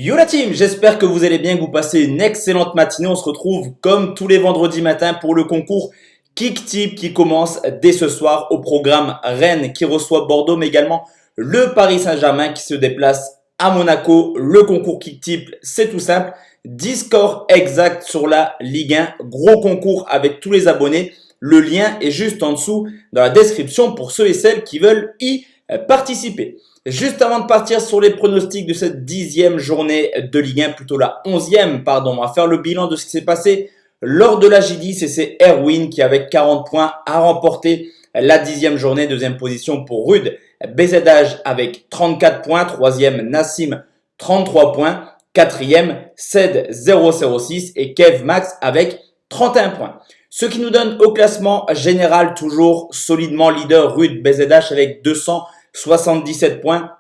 Yo la team, j'espère que vous allez bien, que vous passez une excellente matinée. On se retrouve comme tous les vendredis matins pour le concours Kicktip qui commence dès ce soir au programme Rennes qui reçoit Bordeaux, mais également le Paris Saint-Germain qui se déplace à Monaco. Le concours Kicktip, c'est tout simple. 10 scores exacts sur la Ligue 1. Gros concours avec tous les abonnés. Le lien est juste en dessous dans la description pour ceux et celles qui veulent y participer. Juste avant de partir sur les pronostics de cette 10e journée de Ligue 1, plutôt la 11e, pardon, on va faire le bilan de ce qui s'est passé lors de la J10 et c'est Erwin qui avec 40 points a remporté la 10e journée. Deuxième position pour Rude BZH avec 34 points. Troisième Nassim 33 points. Quatrième Ced 006 et Kev Max avec 31 points. Ce qui nous donne au classement général toujours solidement leader Rude BZH avec 277 points.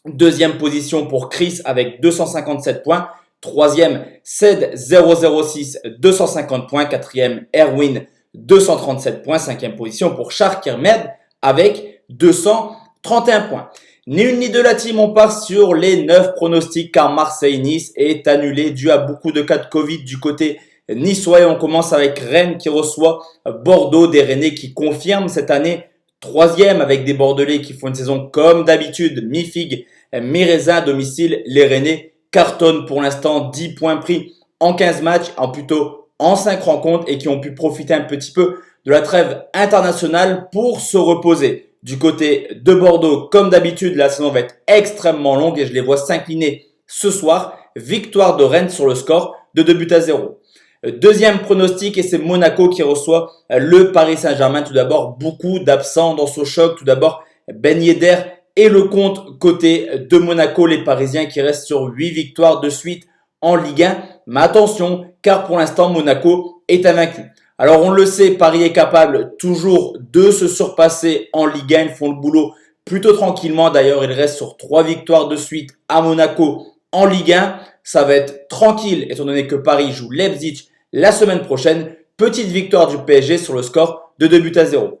Deuxième position pour Chris avec 257 points. Troisième, Ced 006, 250 points. Quatrième, Erwin, 237 points. Cinquième position pour Shark Kermed avec 231 points. Ni une ni deux la team, on part sur les 9 pronostics car Marseille-Nice est annulé dû à beaucoup de cas de Covid du côté niçois. Et on commence avec Rennes qui reçoit Bordeaux, des Rennais qui confirment cette année troisième avec des Bordelais qui font une saison comme d'habitude, mi-figue, mi-raisin à domicile. Les Rennais cartonnent pour l'instant 10 points pris en 15 matchs, en 5 rencontres et qui ont pu profiter un petit peu de la trêve internationale pour se reposer. Du côté de Bordeaux, comme d'habitude, la saison va être extrêmement longue et je les vois s'incliner ce soir. Victoire de Rennes sur le score de 2-0. Deuxième pronostic et c'est Monaco qui reçoit le Paris Saint-Germain. Tout d'abord, beaucoup d'absents dans ce choc. Tout d'abord, Ben Yedder et le compte côté de Monaco. Les Parisiens qui restent sur 8 victoires de suite en Ligue 1. Mais attention, car pour l'instant, Monaco est invaincu. Alors on le sait, Paris est capable toujours de se surpasser en Ligue 1. Ils font le boulot plutôt tranquillement. D'ailleurs, ils restent sur 3 victoires de suite à Monaco en Ligue 1. Ça va être tranquille étant donné que Paris joue Leipzig la semaine prochaine. Petite victoire du PSG sur le score de 2-0.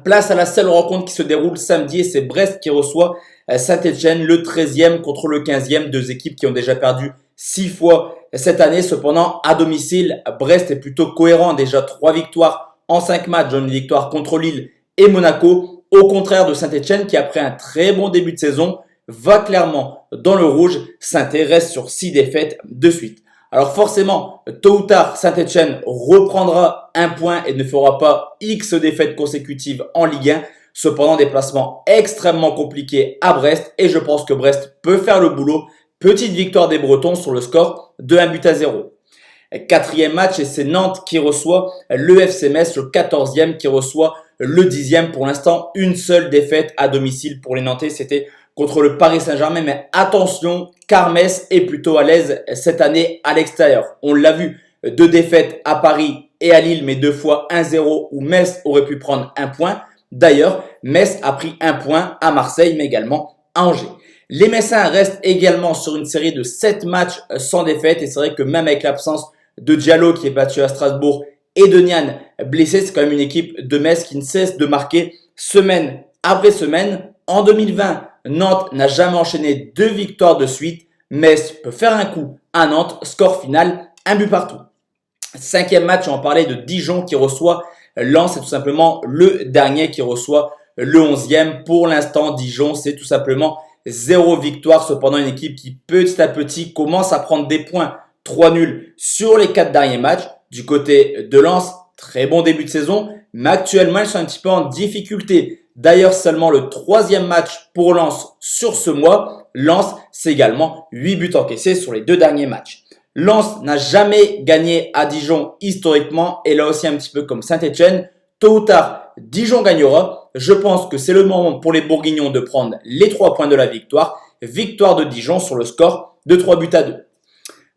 Place à la seule rencontre qui se déroule samedi et c'est Brest qui reçoit Saint-Etienne, le 13e contre le 15e. Deux équipes qui ont déjà perdu 6 fois cette année. Cependant, à domicile, Brest est plutôt cohérent. Déjà 3 victoires en 5 matchs, dont une victoire contre Lille et Monaco. Au contraire de Saint-Etienne qui, après un très bon début de saison, va clairement dans le rouge. Saint-Etienne reste sur 6 défaites de suite. Alors forcément, tôt ou tard, Saint-Etienne reprendra un point et ne fera pas X défaites consécutives en Ligue 1. Cependant, déplacement extrêmement compliqué à Brest et je pense que Brest peut faire le boulot. Petite victoire des Bretons sur le score de 1-0. Quatrième match et c'est Nantes qui reçoit le FC Metz, le 14e qui reçoit le 10e. Pour l'instant, une seule défaite à domicile pour les Nantais, c'était contre le Paris Saint-Germain. Mais attention, car Metz est plutôt à l'aise cette année à l'extérieur. On l'a vu, 2 défaites à Paris et à Lille, mais 2 fois 1-0 où Metz aurait pu prendre un point. D'ailleurs, Metz a pris un point à Marseille, mais également à Angers. Les Messins restent également sur une série de 7 matchs sans défaite. Et c'est vrai que même avec l'absence de Diallo qui est battu à Strasbourg et de Nian blessé, c'est quand même une équipe de Metz qui ne cesse de marquer semaine après semaine. En 2020, Nantes n'a jamais enchaîné 2 victoires de suite. Metz peut faire un coup à Nantes. Score final, 1 but partout. Cinquième match, on parlait de Dijon qui reçoit Lens. C'est tout simplement le dernier qui reçoit le 11e. Pour l'instant, Dijon, c'est tout simplement 0 victoire. Cependant, une équipe qui petit à petit commence à prendre des points. 3 nuls sur les 4 derniers matchs. Du côté de Lens, très bon début de saison. Mais actuellement, ils sont un petit peu en difficulté. D'ailleurs, seulement le 3e match pour Lens sur ce mois. Lens, c'est également 8 buts encaissés sur les 2 derniers matchs. Lens n'a jamais gagné à Dijon historiquement. Et là aussi, un petit peu comme Saint-Etienne, tôt ou tard, Dijon gagnera. Je pense que c'est le moment pour les Bourguignons de prendre les 3 points de la victoire. Victoire de Dijon sur le score de 3-2.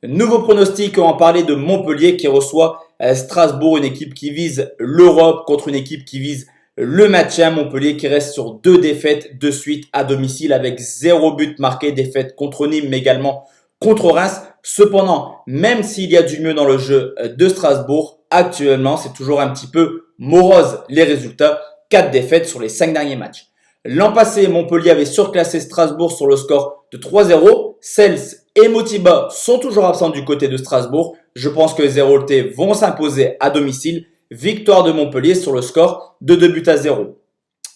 Nouveau pronostic, on va parler de Montpellier qui reçoit Strasbourg, une équipe qui vise l'Europe contre une équipe qui vise le maintien. Montpellier qui reste sur 2 défaites de suite à domicile avec 0 but marqué. Défaite contre Nîmes mais également contre Reims. Cependant, même s'il y a du mieux dans le jeu de Strasbourg, actuellement c'est toujours un petit peu morose les résultats. 4 défaites sur les 5 derniers matchs. L'an passé, Montpellier avait surclassé Strasbourg sur le score de 3-0. Cels et Motiba sont toujours absents du côté de Strasbourg. Je pense que les Héroltais vont s'imposer à domicile. Victoire de Montpellier sur le score de 2-0.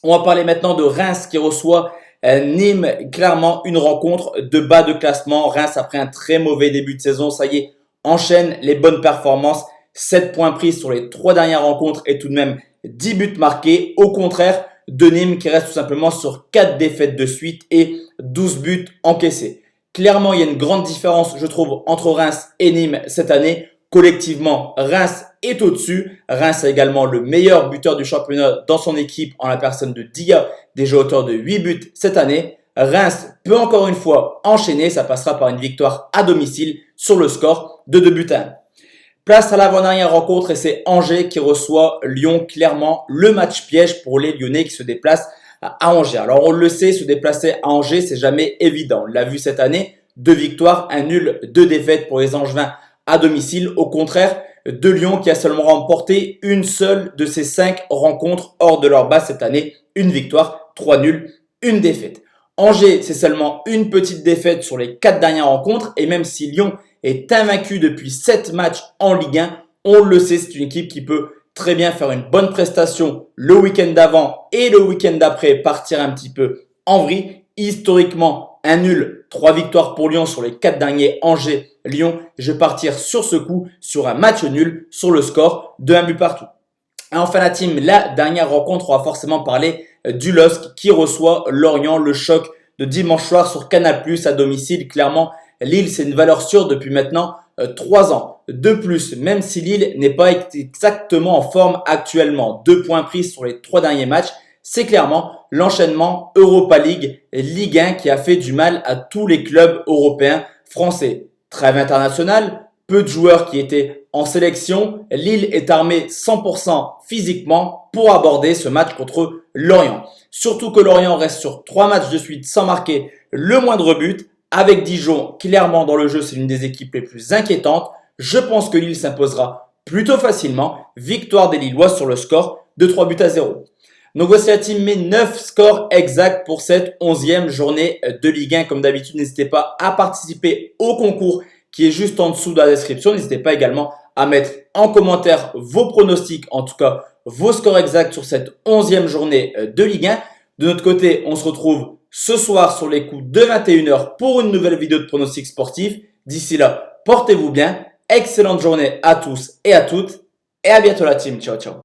On va parler maintenant de Reims qui reçoit Nîmes. Clairement une rencontre de bas de classement. Reims après un très mauvais début de saison, ça y est, enchaîne les bonnes performances. 7 points pris sur les 3 dernières rencontres et tout de même 10 buts marqués. Au contraire de Nîmes qui reste tout simplement sur 4 défaites de suite et 12 buts encaissés. Clairement, il y a une grande différence, je trouve, entre Reims et Nîmes cette année. Collectivement, Reims est au-dessus. Reims a également le meilleur buteur du championnat dans son équipe en la personne de Dia, déjà auteur de 8 buts cette année. Reims peut encore une fois enchaîner, ça passera par une victoire à domicile sur le score de 2-1. Place à l'avant-dernière rencontre et c'est Angers qui reçoit Lyon. Clairement, le match piège pour les Lyonnais qui se déplacent à Angers. Alors on le sait, se déplacer à Angers, c'est jamais évident. On l'a vu cette année, 2 victoires, 1 nul, 2 défaites pour les Angevins à domicile. Au contraire de Lyon qui a seulement remporté une seule de ses 5 rencontres hors de leur base cette année. Une victoire, 3 nuls, 1 défaite. Angers, c'est seulement une petite défaite sur les 4 dernières rencontres. Et même si Lyon est invaincu depuis 7 matchs en Ligue 1, on le sait, c'est une équipe qui peut très bien faire une bonne prestation le week-end d'avant et le week-end d'après partir un petit peu en vrille. Historiquement, un nul, 3 victoires pour Lyon sur les 4 derniers Angers-Lyon. Je vais partir sur ce coup sur un match nul sur le score de 1 but partout. Et enfin la team, la dernière rencontre, on va forcément parler du LOSC qui reçoit Lorient, le choc de dimanche soir sur Canal+ à domicile. Clairement, Lille, c'est une valeur sûre depuis maintenant 3 ans. De plus, même si Lille n'est pas exactement en forme actuellement, 2 points pris sur les 3 derniers matchs, c'est clairement l'enchaînement Europa League et Ligue 1 qui a fait du mal à tous les clubs européens français. Trêve internationale, peu de joueurs qui étaient en sélection. Lille est armé 100% physiquement pour aborder ce match contre Lorient. Surtout que Lorient reste sur 3 matchs de suite sans marquer le moindre but. Avec Dijon, clairement dans le jeu, c'est l'une des équipes les plus inquiétantes. Je pense que Lille s'imposera plutôt facilement. Victoire des Lillois sur le score de 3-0. Donc voici la team, mes 9 scores exacts pour cette 11e journée de Ligue 1. Comme d'habitude, n'hésitez pas à participer au concours qui est juste en dessous de la description. N'hésitez pas également à mettre en commentaire vos pronostics, en tout cas vos scores exacts sur cette 11e journée de Ligue 1. De notre côté, on se retrouve ce soir sur les coups de 21h pour une nouvelle vidéo de pronostics sportifs. D'ici là, portez-vous bien. Excellente journée à tous et à toutes. Et à bientôt la team. Ciao, ciao.